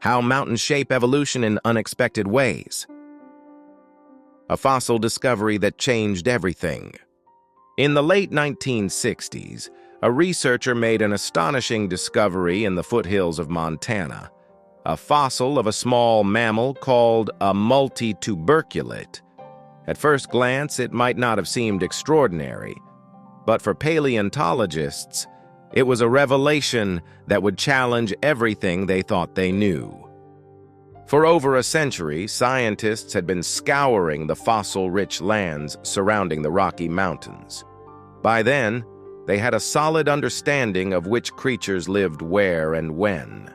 How mountains shape evolution in unexpected ways. A fossil discovery that changed everything. In the late 1960s, a researcher made an astonishing discovery in the foothills of Montana, a fossil of a small mammal called a multituberculate. At first glance, it might not have seemed extraordinary, but for paleontologists, it was a revelation that would challenge everything they thought they knew. For over a century, scientists had been scouring the fossil-rich lands surrounding the Rocky Mountains. By then, they had a solid understanding of which creatures lived where and when.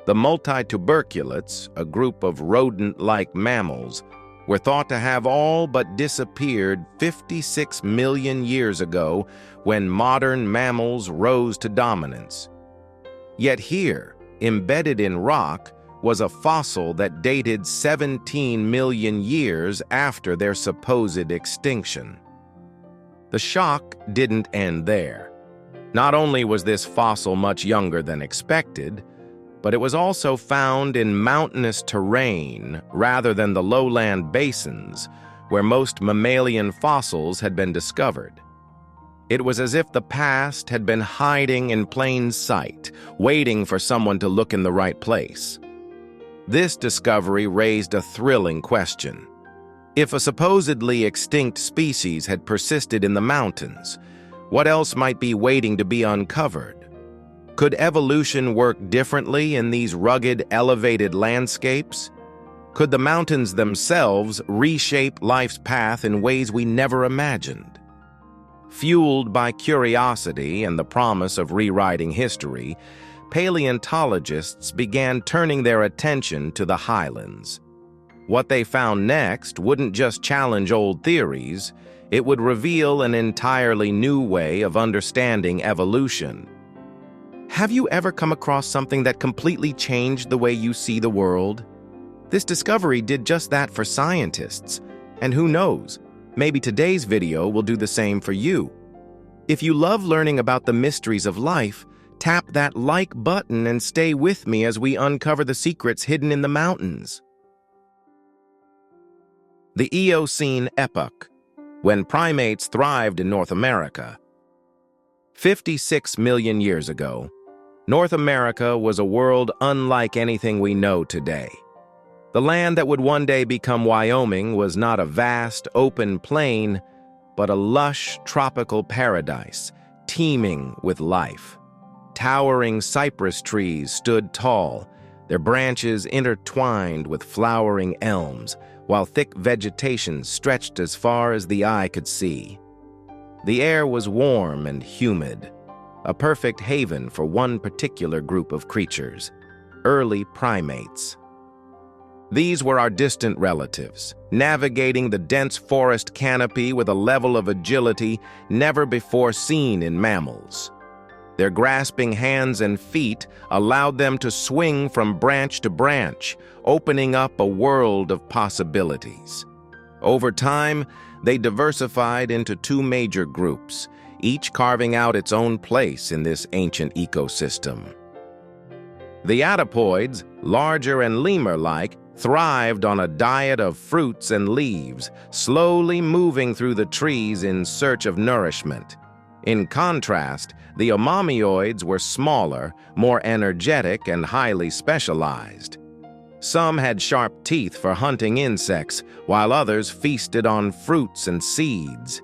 The multituberculates, a group of rodent-like mammals, were thought to have all but disappeared 56 million years ago when modern mammals rose to dominance. Yet here, embedded in rock, was a fossil that dated 17 million years after their supposed extinction. The shock didn't end there. Not only was this fossil much younger than expected, but it was also found in mountainous terrain rather than the lowland basins where most mammalian fossils had been discovered. It was as if the past had been hiding in plain sight, waiting for someone to look in the right place. This discovery raised a thrilling question. If a supposedly extinct species had persisted in the mountains, what else might be waiting to be uncovered? Could evolution work differently in these rugged, elevated landscapes? Could the mountains themselves reshape life's path in ways we never imagined? Fueled by curiosity and the promise of rewriting history, paleontologists began turning their attention to the highlands. What they found next wouldn't just challenge old theories, it would reveal an entirely new way of understanding evolution. Have you ever come across something that completely changed the way you see the world? This discovery did just that for scientists, and who knows, maybe today's video will do the same for you. If you love learning about the mysteries of life, tap that like button and stay with me as we uncover the secrets hidden in the mountains. The Eocene Epoch, when primates thrived in North America. 56 million years ago, North America was a world unlike anything we know today. The land that would one day become Wyoming was not a vast, open plain, but a lush, tropical paradise, teeming with life. Towering cypress trees stood tall, their branches intertwined with flowering elms, while thick vegetation stretched as far as the eye could see. The air was warm and humid, a perfect haven for one particular group of creatures, early primates. These were our distant relatives, navigating the dense forest canopy with a level of agility never before seen in mammals. Their grasping hands and feet allowed them to swing from branch to branch, opening up a world of possibilities. Over time, they diversified into two major groups, each carving out its own place in this ancient ecosystem. The adipoids, larger and lemur-like, thrived on a diet of fruits and leaves, slowly moving through the trees in search of nourishment. In contrast, the omamioids were smaller, more energetic, and highly specialized. Some had sharp teeth for hunting insects, while others feasted on fruits and seeds.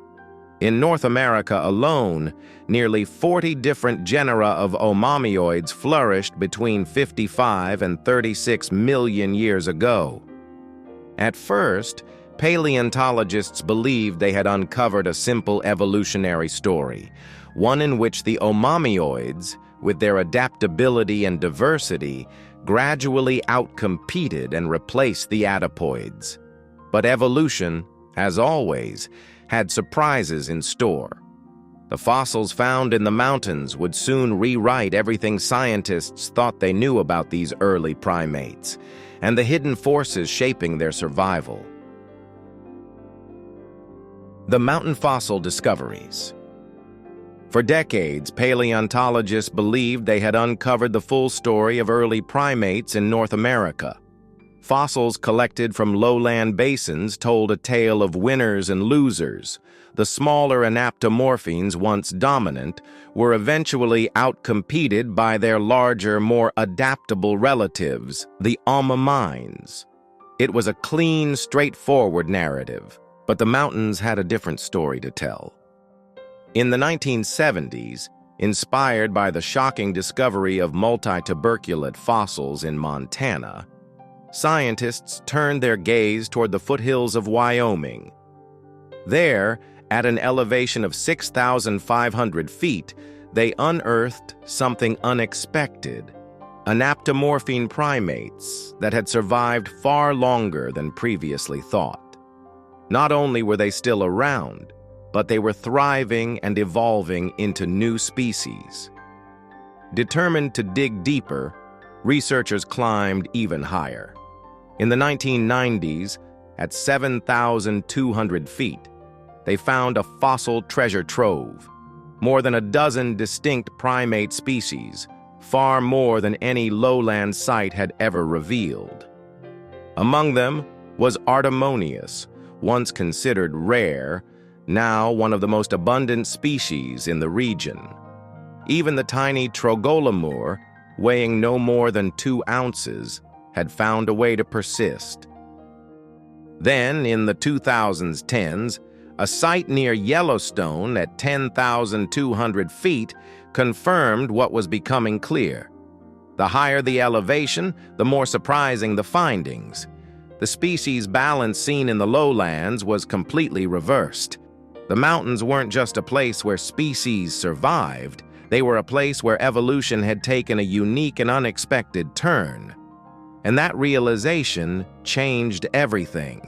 In North America alone, nearly 40 different genera of omamioids flourished between 55 and 36 million years ago. At first, paleontologists believed they had uncovered a simple evolutionary story, one in which the omamioids, with their adaptability and diversity, gradually outcompeted and replaced the adipoids. But evolution, as always, had surprises in store. The fossils found in the mountains would soon rewrite everything scientists thought they knew about these early primates, and the hidden forces shaping their survival. The mountain fossil discoveries. For decades, paleontologists believed they had uncovered the full story of early primates in North America. Fossils collected from lowland basins told a tale of winners and losers. The smaller anaptomorphines, once dominant, were eventually outcompeted by their larger, more adaptable relatives, the amomines. It was a clean, straightforward narrative, but the mountains had a different story to tell. In the 1970s, inspired by the shocking discovery of multituberculate fossils in Montana, scientists turned their gaze toward the foothills of Wyoming. There, at an elevation of 6,500 feet, they unearthed something unexpected: anaptomorphine primates that had survived far longer than previously thought. Not only were they still around, but they were thriving and evolving into new species. Determined to dig deeper, researchers climbed even higher. In the 1990s, at 7,200 feet, they found a fossil treasure trove, more than a dozen distinct primate species, far more than any lowland site had ever revealed. Among them was Artemonius, once considered rare, now one of the most abundant species in the region. Even the tiny Trogolemur, weighing no more than 2 ounces, had found a way to persist. Then, in the 2010s, a site near Yellowstone at 10,200 feet confirmed what was becoming clear. The higher the elevation, the more surprising the findings. The species balance seen in the lowlands was completely reversed. The mountains weren't just a place where species survived, they were a place where evolution had taken a unique and unexpected turn. And that realization changed everything.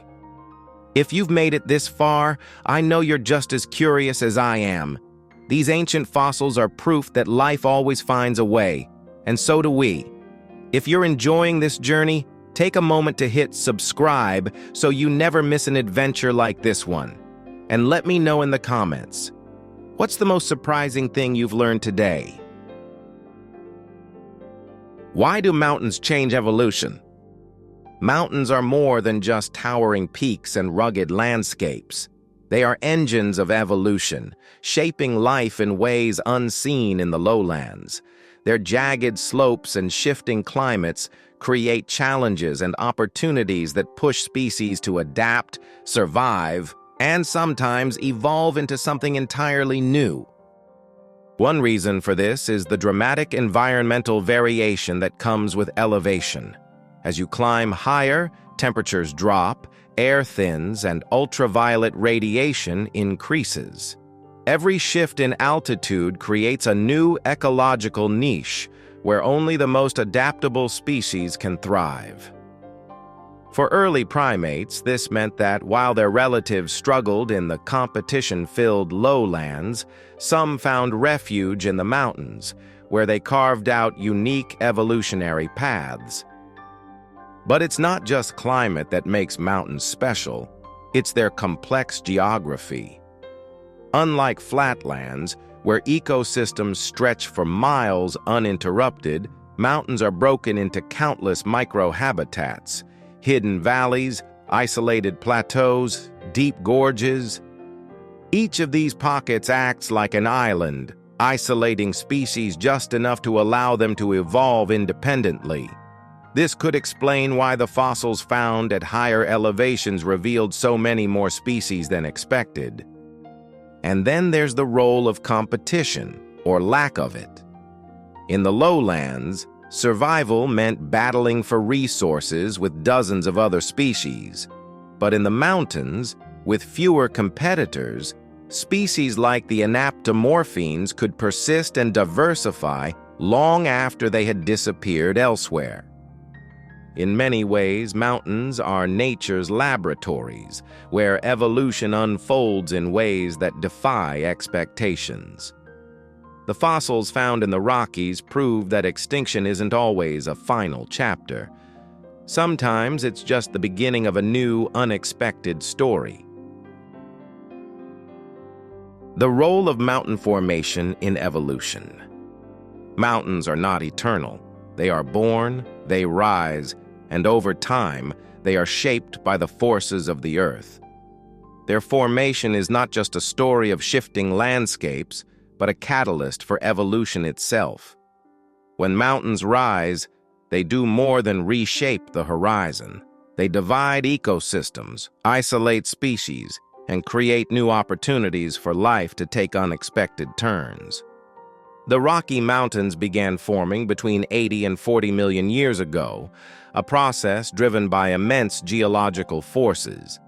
If you've made it this far, I know you're just as curious as I am. These ancient fossils are proof that life always finds a way, and so do we. If you're enjoying this journey, take a moment to hit subscribe so you never miss an adventure like this one. And let me know in the comments, what's the most surprising thing you've learned today? Why do mountains change evolution? Mountains are more than just towering peaks and rugged landscapes. They are engines of evolution, shaping life in ways unseen in the lowlands. Their jagged slopes and shifting climates create challenges and opportunities that push species to adapt, survive, and sometimes evolve into something entirely new. One reason for this is the dramatic environmental variation that comes with elevation. As you climb higher, temperatures drop, air thins, and ultraviolet radiation increases. Every shift in altitude creates a new ecological niche where only the most adaptable species can thrive. For early primates, this meant that while their relatives struggled in the competition-filled lowlands, some found refuge in the mountains, where they carved out unique evolutionary paths. But it's not just climate that makes mountains special, it's their complex geography. Unlike flatlands, where ecosystems stretch for miles uninterrupted, mountains are broken into countless microhabitats: hidden valleys, isolated plateaus, deep gorges. Each of these pockets acts like an island, isolating species just enough to allow them to evolve independently. This could explain why the fossils found at higher elevations revealed so many more species than expected. And then there's the role of competition, or lack of it. In the lowlands, survival meant battling for resources with dozens of other species. But in the mountains, with fewer competitors, species like the anaptomorphines could persist and diversify long after they had disappeared elsewhere. In many ways, mountains are nature's laboratories, where evolution unfolds in ways that defy expectations. The fossils found in the Rockies prove that extinction isn't always a final chapter. Sometimes it's just the beginning of a new, unexpected story. The role of mountain formation in evolution. Mountains are not eternal. They are born, they rise, and over time, they are shaped by the forces of the earth. Their formation is not just a story of shifting landscapes, but a catalyst for evolution itself. When mountains rise, they do more than reshape the horizon. They divide ecosystems, isolate species, and create new opportunities for life to take unexpected turns. The Rocky Mountains began forming between 80 and 40 million years ago, a process driven by immense geological forces.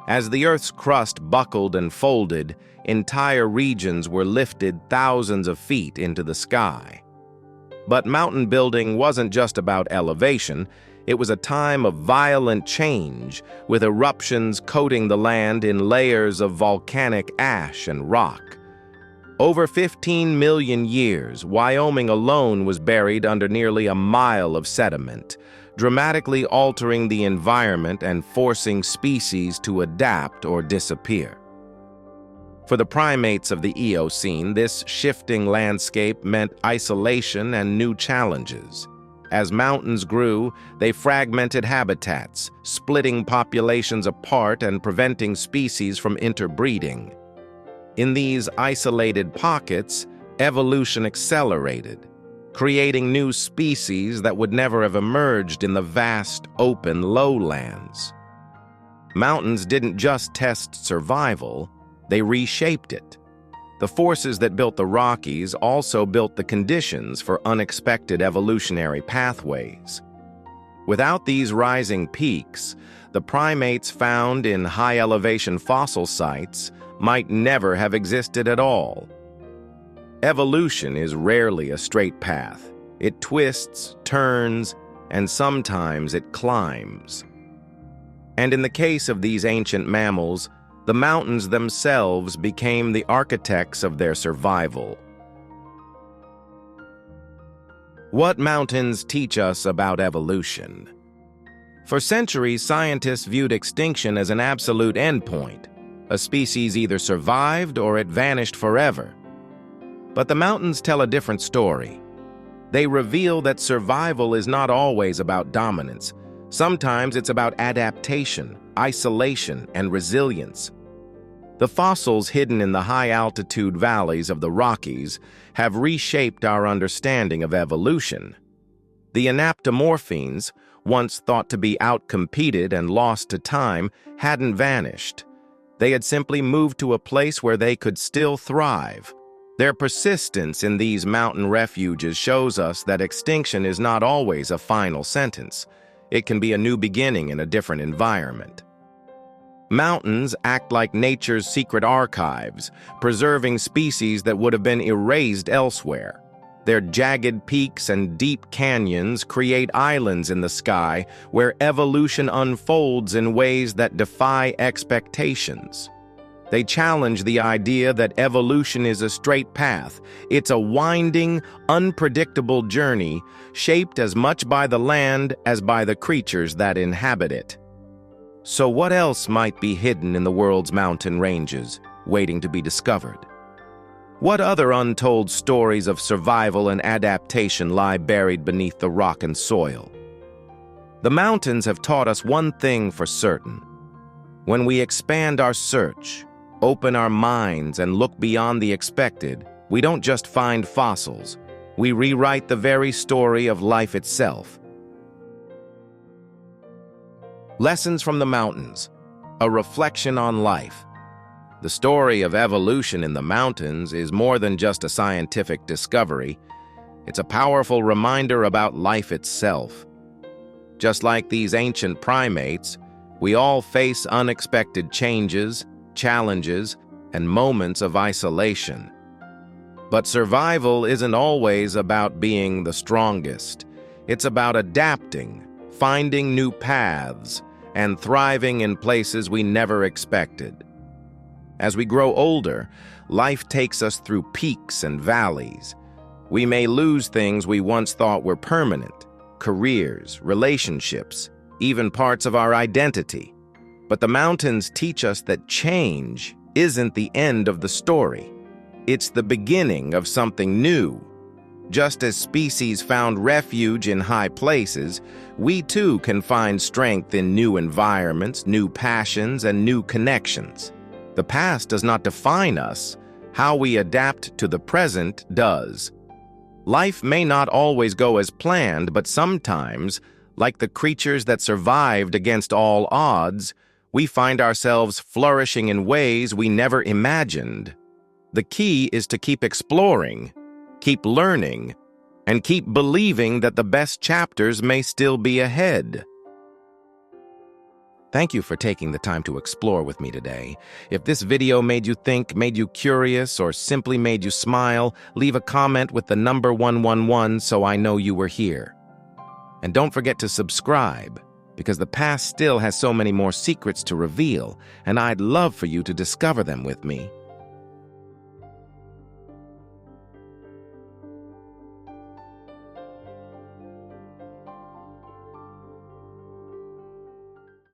As the Earth's crust buckled and folded, entire regions were lifted thousands of feet into the sky. But mountain building wasn't just about elevation. It was a time of violent change, with eruptions coating the land in layers of volcanic ash and rock. Over 15 million years, Wyoming alone was buried under nearly a mile of sediment, dramatically altering the environment and forcing species to adapt or disappear. For the primates of the Eocene, this shifting landscape meant isolation and new challenges. As mountains grew, they fragmented habitats, splitting populations apart and preventing species from interbreeding. In these isolated pockets, evolution accelerated, creating new species that would never have emerged in the vast, open lowlands. Mountains didn't just test survival, they reshaped it. The forces that built the Rockies also built the conditions for unexpected evolutionary pathways. Without these rising peaks, the primates found in high-elevation fossil sites might never have existed at all. Evolution is rarely a straight path. It twists, turns, and sometimes it climbs. And in the case of these ancient mammals, the mountains themselves became the architects of their survival. What mountains teach us about evolution? For centuries, scientists viewed extinction as an absolute endpoint. A species either survived or it vanished forever. But the mountains tell a different story. They reveal that survival is not always about dominance. Sometimes it's about adaptation, isolation, and resilience. The fossils hidden in the high-altitude valleys of the Rockies have reshaped our understanding of evolution. The anaptomorphines, once thought to be outcompeted and lost to time, hadn't vanished. They had simply moved to a place where they could still thrive. Their persistence in these mountain refuges shows us that extinction is not always a final sentence. It can be a new beginning in a different environment. Mountains act like nature's secret archives, preserving species that would have been erased elsewhere. Their jagged peaks and deep canyons create islands in the sky where evolution unfolds in ways that defy expectations. They challenge the idea that evolution is a straight path. It's a winding, unpredictable journey, shaped as much by the land as by the creatures that inhabit it. So what else might be hidden in the world's mountain ranges, waiting to be discovered? What other untold stories of survival and adaptation lie buried beneath the rock and soil? The mountains have taught us one thing for certain. When we expand our search, open our minds, and look beyond the expected, we don't just find fossils. We rewrite the very story of life itself. Lessons from the mountains, a reflection on life. The story of evolution in the mountains is more than just a scientific discovery. It's a powerful reminder about life itself. Just like these ancient primates, we all face unexpected changes, challenges, and moments of isolation. But survival isn't always about being the strongest. It's about adapting, finding new paths, and thriving in places we never expected. As we grow older, life takes us through peaks and valleys. We may lose things we once thought were permanent: careers, relationships, even parts of our identity. But the mountains teach us that change isn't the end of the story. It's the beginning of something new. Just as species found refuge in high places, we too can find strength in new environments, new passions, and new connections. The past does not define us. How we adapt to the present does. Life may not always go as planned, but sometimes, like the creatures that survived against all odds, we find ourselves flourishing in ways we never imagined. The key is to keep exploring, keep learning, and keep believing that the best chapters may still be ahead. Thank you for taking the time to explore with me today. If this video made you think, made you curious, or simply made you smile, leave a comment with the number 111 so I know you were here. And don't forget to subscribe, because the past still has so many more secrets to reveal, and I'd love for you to discover them with me.